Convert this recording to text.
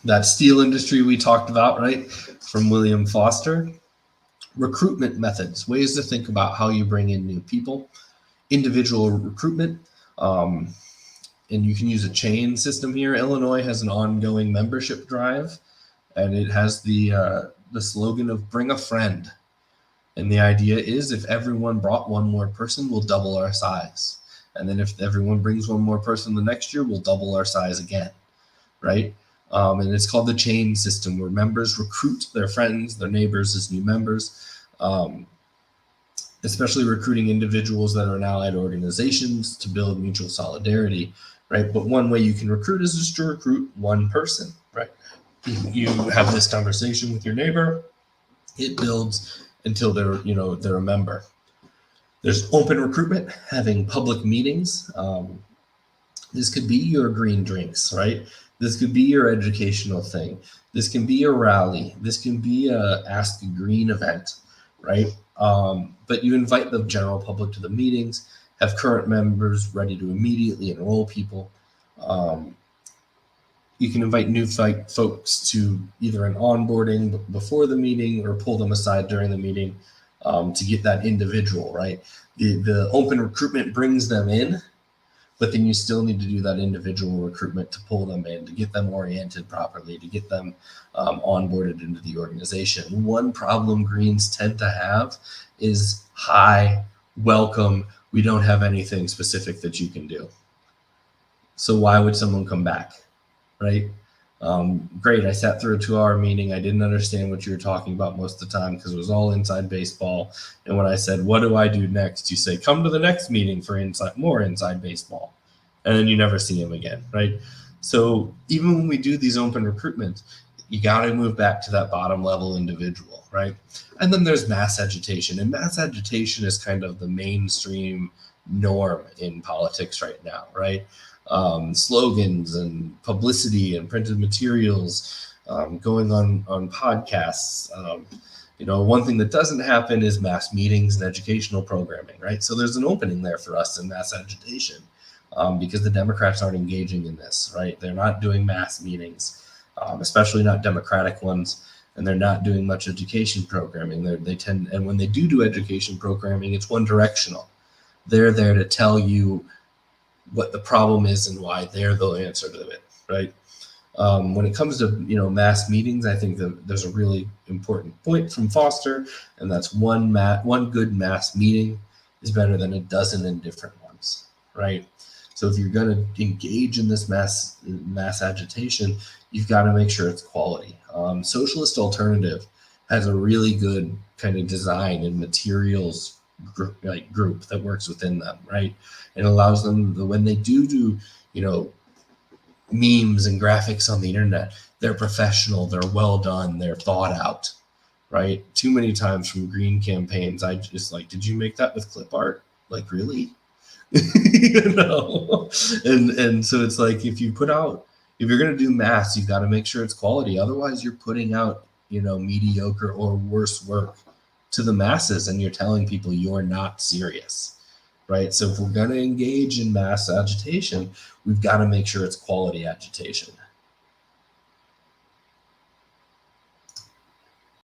That steel industry we talked about, right, from William Foster. Recruitment methods, ways to think about how you bring in new people. Individual recruitment, and you can use a chain system here. Illinois has an ongoing membership drive, and it has the slogan of "Bring a friend." And the idea is, if everyone brought one more person, we'll double our size. And then if everyone brings one more person the next year, we'll double our size again, right? And it's called the chain system, where members recruit their friends, their neighbors as new members, especially recruiting individuals that are in allied organizations to build mutual solidarity, right? But one way you can recruit is just to recruit one person, right? You have this conversation with your neighbor, it builds until they're a member. There's open recruitment, having public meetings. This could be your green drinks, right? This could be your educational thing. This can be a rally. This can be a Ask a Green event, right? But you invite the general public to the meetings, have current members ready to immediately enroll people. You can invite new folks to either an onboarding before the meeting or pull them aside during the meeting to get that individual, right? The open recruitment brings them in, but then you still need to do that individual recruitment to pull them in, to get them oriented properly, to get them onboarded into the organization. One problem Greens tend to have is, hi, welcome, we don't have anything specific that you can do. So why would someone come back, right? Great, I sat through a 2-hour meeting. I didn't understand what you were talking about most of the time because it was all inside baseball. And when I said, what do I do next? You say, come to the next meeting for more inside baseball. And then you never see him again, right? So even when we do these open recruitments, you got to move back to that bottom level individual, right? And then there's mass agitation. And mass agitation is kind of the mainstream norm in politics right now, right? Slogans and publicity and printed materials, going on podcasts. One thing that doesn't happen is mass meetings and educational programming, right? So there's an opening there for us in mass agitation because the Democrats aren't engaging in this, right? They're not doing mass meetings, especially not Democratic ones, and they're not doing much education programming. And when they do education programming, it's one directional. They're there to tell you what the problem is and why they're the answer to it, right? When it comes to mass meetings, I think that there's a really important point from Foster, and that's one good mass meeting is better than a dozen indifferent ones, right? So if you're going to engage in this mass agitation, you've got to make sure it's quality. Socialist Alternative has a really good kind of design and materials group that works within them, right? It allows them, when they do memes and graphics on the internet, they're professional, they're well done, they're thought out, right? Too many times from green campaigns, I just did you make that with clip art? Really? And so it's if you're going to do mass, you've got to make sure it's quality. Otherwise you're putting out mediocre or worse work to the masses, and you're telling people you're not serious, right? So if we're going to engage in mass agitation, we've got to make sure it's quality agitation.